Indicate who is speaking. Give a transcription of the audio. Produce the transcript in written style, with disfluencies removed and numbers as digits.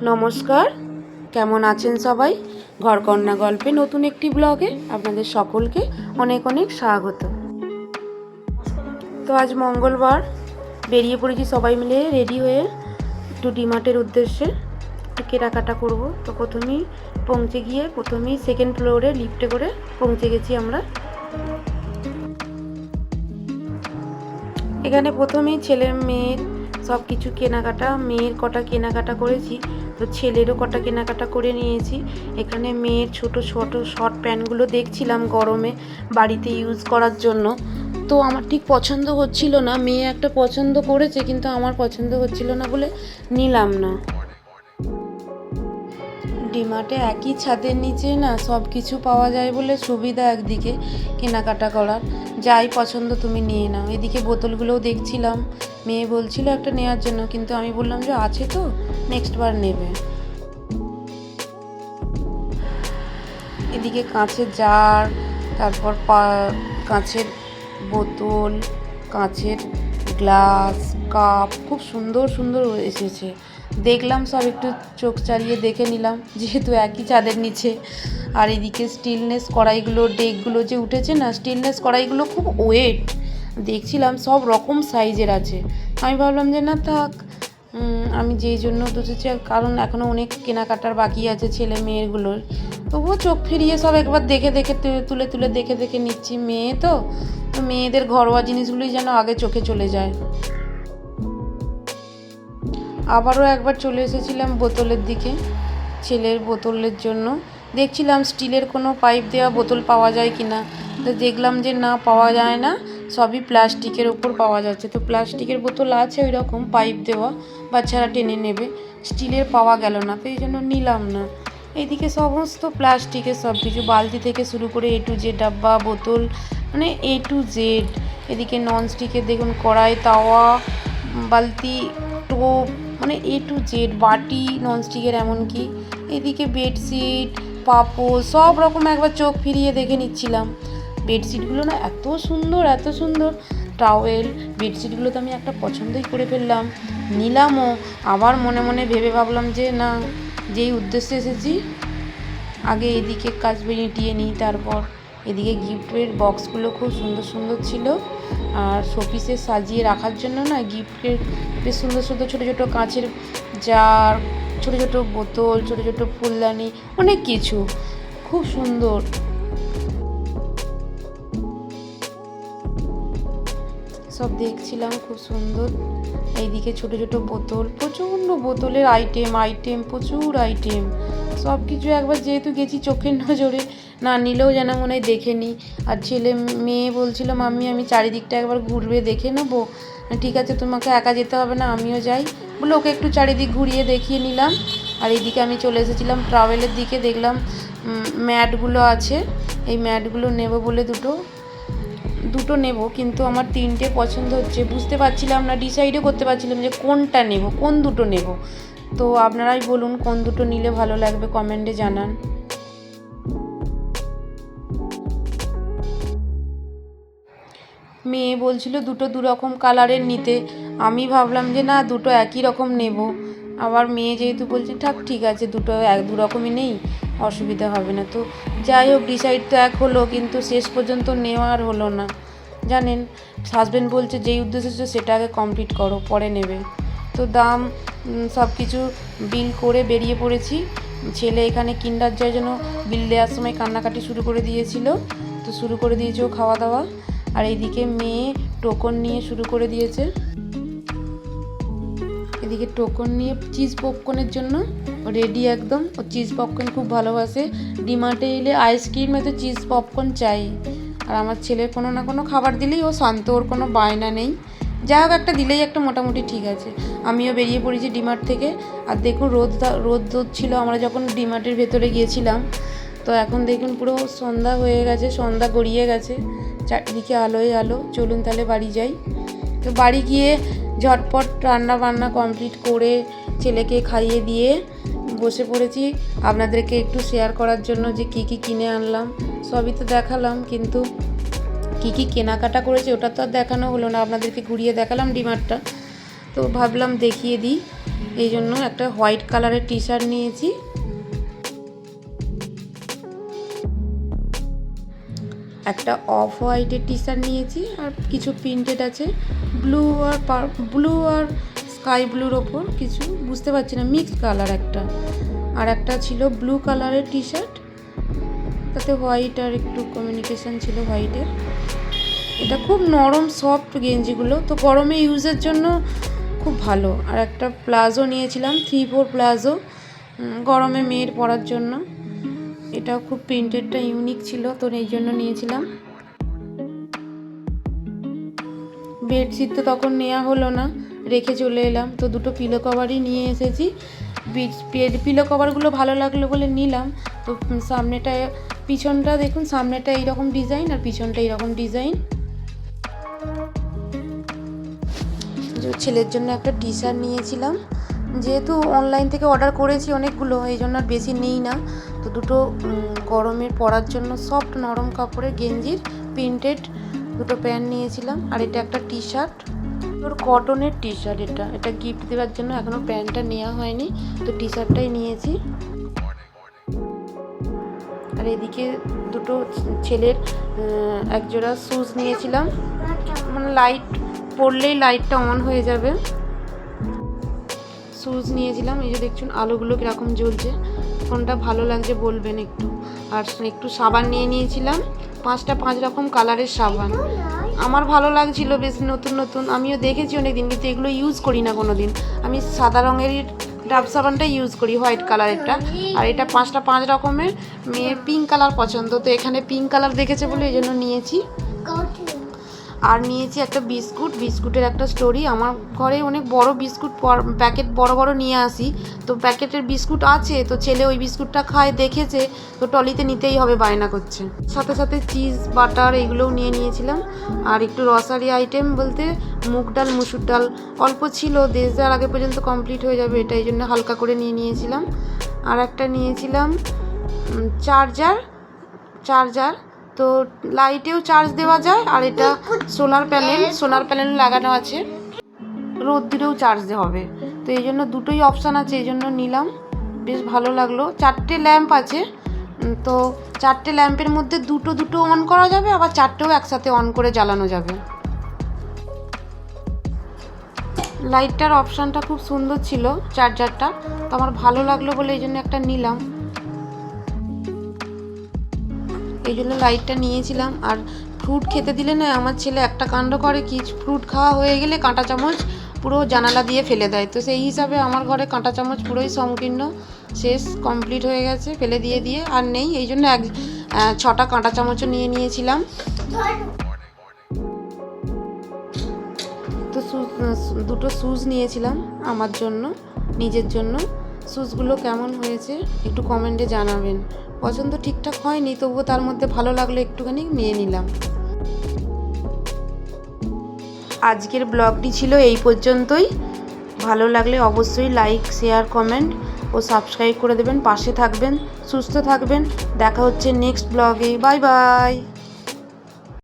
Speaker 1: নমস্কার, কেমন আছেন সবাই? ঘরকন্যা গল্পে নতুন একটি ব্লগে আপনাদের সকলকে অনেক অনেক স্বাগত। তো আজ মঙ্গলবার বেরিয়ে পড়েছি সবাই মিলে রেডি হয়ে একটু ডিমার্টের উদ্দেশ্যে একটু কেনাকাটা করব। তো প্রথমেই পৌঁছে গিয়ে সেকেন্ড ফ্লোরে লিফটে করে পৌঁছে গেছি আমরা। এখানে প্রথমেই ছেলে মেয়ের সব কিছু কেনাকাটা, মেয়ের কটা কেনাকাটা করেছি, তো ছেলেরও কটা কেনাকাটা করে নিয়েছি। এখানে মেয়ের ছোট ছোট শর্ট প্যান্টগুলো দেখছিলাম গরমে বাড়িতে ইউজ করার জন্য। তো আমার ঠিক পছন্দ হচ্ছিল না, মেয়ে একটা পছন্দ করেছে কিন্তু আমার পছন্দ হচ্ছিল না বলে নিলাম না। ডিমার্টে একই ছাদের নিচে না সব কিছু পাওয়া যায় বলে সুবিধা একদিকে কেনাকাটা করার, যাই পছন্দ তুমি নিয়ে নাও। এদিকে বোতলগুলোও দেখছিলাম, মেয়ে বলছিল একটা নেওয়ার জন্য, কিন্তু আমি বললাম যে আছে তো, নেক্সট বার নেবে। এদিকে কাঁচের জার, তারপর কাঁচের বোতল, কাঁচের গ্লাস, কাপ খুব সুন্দর সুন্দর এসেছে। দেখলাম সব, একটু চোখ চালিয়ে দেখে নিলাম যেহেতু একই ছাদের নিচে। আর এদিকে স্টিলনেস কড়াইগুলো, ডেকগুলো যে উঠেছে না, স্টিলনেস কড়াইগুলো খুব ওয়েট দেখছিলাম, সব রকম সাইজের আছে। আমি ভাবলাম যে না থাক, আমি যেই জন্য বুঝেছি, কারণ এখনও অনেক কেনাকাটার বাকি আছে ছেলে মেয়েরগুলোর, তবুও চোখ ফিরিয়ে সব একবার দেখে দেখে তুলে তুলে দেখে দেখে নিচ্ছি। মেয়ে তো মেয়েদের ঘরোয়া জিনিসগুলোই যেন আগে চোখে চলে যায়। আবারও একবার চলে এসেছিলাম বোতলের দিকে, ছেলের বোতলের জন্য দেখছিলাম স্টিলের কোনো পাইপ দেওয়া বোতল পাওয়া যায় কি না। তো দেখলাম যে না, পাওয়া যায় না, সবই প্লাস্টিকের ওপর পাওয়া যাচ্ছে। তো প্লাস্টিকের বোতল আছে ওই রকম পাইপ দেওয়া, বাচ্চারা টেনে নেবে, স্টিলের পাওয়া গেল না, তো এই জন্য নিলাম না। এইদিকে সমস্ত প্লাস্টিকের সব কিছু, বালতি থেকে শুরু করে A to Z, ডাব্বা, বোতল, মানে A to Z। এদিকে ননস্টিকের দেখুন কড়াই, তাওয়া, বালতি, টোপ, মানে A to Z, বাটি ননস্টিকের এমনকি। এদিকে বেডশিট, পাপোশ, সব রকম একবার চোখ ফিরিয়ে দেখে নিচ্ছিলাম। বেডশিটগুলো না এত সুন্দর এত সুন্দর, টাওয়েল, বেডশিটগুলো তো আমি একটা পছন্দই করে ফেললাম, নিলামও। আবার মনে মনে ভেবে ভাবলাম যে না, যেই উদ্দেশ্যে এসেছি আগে এদিকে কাজ মিটিয়ে নিই। তারপর এদিকে গিফটের বক্সগুলো খুব সুন্দর সুন্দর ছিল, আর শোপিসে সাজিয়ে রাখার জন্য না গিফটের বেশ সুন্দর সুন্দর ছোটো ছোটো কাঁচের জার, ছোটো ছোটো বোতল, ছোটো ছোটো ফুলদানি, অনেক কিছু খুব সুন্দর। সব দেখছিলাম খুব সুন্দর। এইদিকে ছোটো ছোটো বোতল, প্রচণ্ড বোতলের আইটেম প্রচুর আইটেম, সব কিছু একবার যেহেতু গেছি চোখের নজরে, না নিলেও যেন মনে হয় দেখে নিই। আর ছেলে মেয়ে বলছিল মাম্মি আমি চারিদিকটা একবার ঘুরবে দেখে নেবো। ঠিক আছে, তোমাকে একা যেতে হবে না, আমিও যাই বলে ওকে একটু চারিদিক ঘুরিয়ে দেখিয়ে নিলাম। আর এইদিকে আমি চলে এসেছিলাম ট্রাভেলের দিকে, দেখলাম ম্যাটগুলো আছে, এই ম্যাটগুলো নেব বলে দুটো নেব, কিন্তু আমার তিনটে পছন্দ হচ্ছে, বুঝতে পারছিলাম না, ডিসাইডও করতে পারছিলাম যে কোনটা নেব, কোন দুটো নেব। তো আপনারাই বলুন কোন দুটো নিলে ভালো লাগবে, কমেন্টে জানান। মেয়ে বলছিল দুটো দু রকম কালারের নিতে, আমি ভাবলাম যে না, দুটো একই রকম নেব। আবার মেয়ে যেহেতু বলছে থাক ঠিক আছে, দুটো দু রকমই নেই, অসুবিধা হবে না। তো যাই হোক, ডিসাইড তো এক হলো, কিন্তু শেষ পর্যন্ত নেওয়ার হলো না। জানেন, হাজব্যান্ড বলছে যেই উদ্দেশ্যে সেটা আগে কমপ্লিট করো, পরে নেবে। তো দাম সব কিছু বিল করে বেরিয়ে পড়েছি। ছেলে এখানে কিন্ডার জয়ের জন্য বিল দেওয়ার সময় কান্নাকাটি শুরু করে দিয়েছিল, তো শুরু করে দিয়েছে ও খাওয়া দাওয়া। আর এইদিকে মেয়ে টোকন নিয়ে শুরু করে দিয়েছে, এদিকে টোকন নিয়ে চিজ পপকর্নের জন্য রেডি একদম। ও চিজ পপকর্ন খুব ভালোবাসে, ডিমার্টে এলে আইসক্রিম এতে চিজ পপকর্ন চাই। আর আমার ছেলের কোনো না কোনো খাবার দিলেই ও শান্ত, ওর কোনো বায়না নেই, যা হোক একটা দিলেই একটা মোটামুটি ঠিক আছে। আমিও বেরিয়ে পড়েছি ডিমার্ট থেকে। আর দেখুন রোদ ছিল আমরা যখন ডিমার্টের ভেতরে গিয়েছিলাম। তো এখন দেখুন পুরো সন্ধ্যা হয়ে গেছে, সন্ধ্যা গড়িয়ে গেছে, চারদিকে আলোয় আলো। চলুন তাহলে বাড়ি যাই। তো বাড়ি গিয়ে ঝটপট রান্না বান্না কমপ্লিট করে ছেলেকে খাইয়ে দিয়ে বসে পড়েছি আপনাদেরকে একটু শেয়ার করার জন্য যে কী কী কিনে আনলাম। সবই তো দেখালাম, কিন্তু কী কী কেনাকাটা করেছি ওটা তো আর দেখানো হলো না, আপনাদেরকে ঘুরিয়ে দেখালাম ডিমার্টটা। তো ভাবলাম দেখিয়ে দিই। এই জন্য একটা হোয়াইট কালারের টি শার্ট নিয়েছি। একটা অফ হোয়াইটের টি শার্ট নিয়েছি, আর কিছু প্রিন্টেড আছে ব্লু আর স্কাই ব্লুর ওপর কিছু, বুঝতে পারছি না, মিক্স কালার একটা। আর একটা ছিল ব্লু কালারের টি শার্ট, তাতে হোয়াইট আর একটু কমিউনিকেশন ছিল হোয়াইটের। এটা খুব নরম সফট গেঞ্জিগুলো, তো গরমে ইউজের জন্য খুব ভালো। আর একটা প্লাজো নিয়েছিলাম, 3/4 প্লাজো, গরমে মেয়ের পরার জন্য। এটা খুব প্রিন্টেডটা ইউনিক ছিল, তো এই জন্য নিয়েছিলাম। বেডশিট তো তখন নেওয়া হলো না, রেখে চলে এলাম। তো দুটো পিলো কভারই নিয়ে এসেছি। পিলো কভারগুলো ভালো লাগলো বলে নিলাম। তো সামনেটা, পিছনটা দেখুন, সামনেটা এইরকম ডিজাইন আর পিছনটা এইরকম ডিজাইন। ছেলের জন্য একটা টি শার্ট নিয়েছিলাম, যেহেতু অনলাইন থেকে অর্ডার করেছি অনেকগুলো, এই জন্য আর বেশি নেই না। তো দুটো গরমের পরার জন্য সফট নরম কাপড়ের গেঞ্জির প্রিন্টেড দুটো প্যান্ট নিয়েছিলাম। আর এটা একটা টি শার্ট, ওর কটনের টি শার্ট। এটা গিফট দেওয়ার জন্য এখনও প্যান্টটা নেওয়া হয়নি, তো টি শার্টটাই নিয়েছি। আর এদিকে দুটো ছেলের একজোড়া শ্যুজ নিয়েছিলাম, মানে লাইট পরলেই লাইটটা অন হয়ে যাবে। শ্যুজ নিয়েছিলাম, এই যে দেখছুন আলোগুলো কীরকম জ্বলছে, কোনটা ভালো লাগছে বলবেন একটু। আর একটু সাবান নিয়ে নিয়েছিলাম, 5 রকম কালারের সাবান। আমার ভালো লাগছিল, বেশ নতুন নতুন, আমিও দেখেছি অনেক দিন, কিন্তু এগুলো ইউজ করি না কোনো দিন। আমি সাদা রঙেরই ডাব সাবানটা ইউজ করি, হোয়াইট কালারেরটা। আর এটা 5 রকমের, মেয়ের পিঙ্ক কালার পছন্দ, তো এখানে পিঙ্ক কালার দেখেছে বলে এই জন্য নিয়েছি। আর নিয়েছি একটা বিস্কুটের একটা স্টোরি। আমার ঘরে অনেক বড় বিস্কুট প্যাকেট বড় নিয়ে আসি, তো প্যাকেটের বিস্কুট আছে, তো ছেলে ওই বিস্কুটটা খায় দেখেছে, তো টলিতে নিতেই হবে বায়না করছে। সাথে সাথে চিজ বাটার এগুলোও নিয়ে নিয়েছিলাম। আর একটু রসারি আইটেম বলতে মুগ ডাল, মুসুর ডাল অল্প ছিল, দেশ যাওয়ার আগে পর্যন্ত কমপ্লিট হয়ে যাবে, এটা এই জন্য হালকা করে নিয়ে নিয়েছিলাম। আর একটা নিয়েছিলাম চার্জার, তো লাইটেও চার্জ দেওয়া যায়। আর এটা সোলার প্যানেল লাগানো আছে, রোদ্দুরেও চার্জ দেওয়া হবে, তো এই জন্য দুটোই অপশান আছে, এই জন্য নিলাম। বেশ ভালো লাগলো। 4টে ল্যাম্প আছে, তো 4টে ল্যাম্পের মধ্যে দুটো অন করা যাবে, আবার 4টেও একসাথে অন করে জ্বালানো যাবে। লাইটটার অপশানটা খুব সুন্দর ছিল, চার্জারটা, তো আমার ভালো লাগলো বলে এই জন্য একটা নিলাম, এই জন্য লাইটটা নিয়েছিলাম। আর ফ্রুট খেতে দিলে না আমার ছেলে একটা কাণ্ড করে কি, ফ্রুট খাওয়া হয়ে গেলে কাঁটা চামচ পুরো জানালা দিয়ে ফেলে দেয়। তো সেই হিসাবে আমার ঘরে কাঁটা চামচ পুরোই সংকীর্ণ, শেষ, কমপ্লিট হয়ে গেছে, ফেলে দিয়ে আর নেই। এই জন্য 6টা কাঁটা চামচও নিয়ে নিয়েছিলাম। তো দুটো শ্যুজ নিয়েছিলাম আমার জন্য, নিজের জন্য। শ্যুজগুলো কেমন হয়েছে একটু কমেন্টে জানাবেন। পছন্দ ঠিকঠাক হয়নি, তবুও তার মধ্যে ভালো লাগলো একটুখানি নিয়ে নিলাম। আজকের ব্লগটি ছিল এই পর্যন্তই। ভালো লাগলে অবশ্যই লাইক, শেয়ার, কমেন্ট ও সাবস্ক্রাইব করে দেবেন, পাশে থাকবেন, সুস্থ থাকবেন। দেখা হচ্ছে নেক্সট ব্লগে। Bye bye.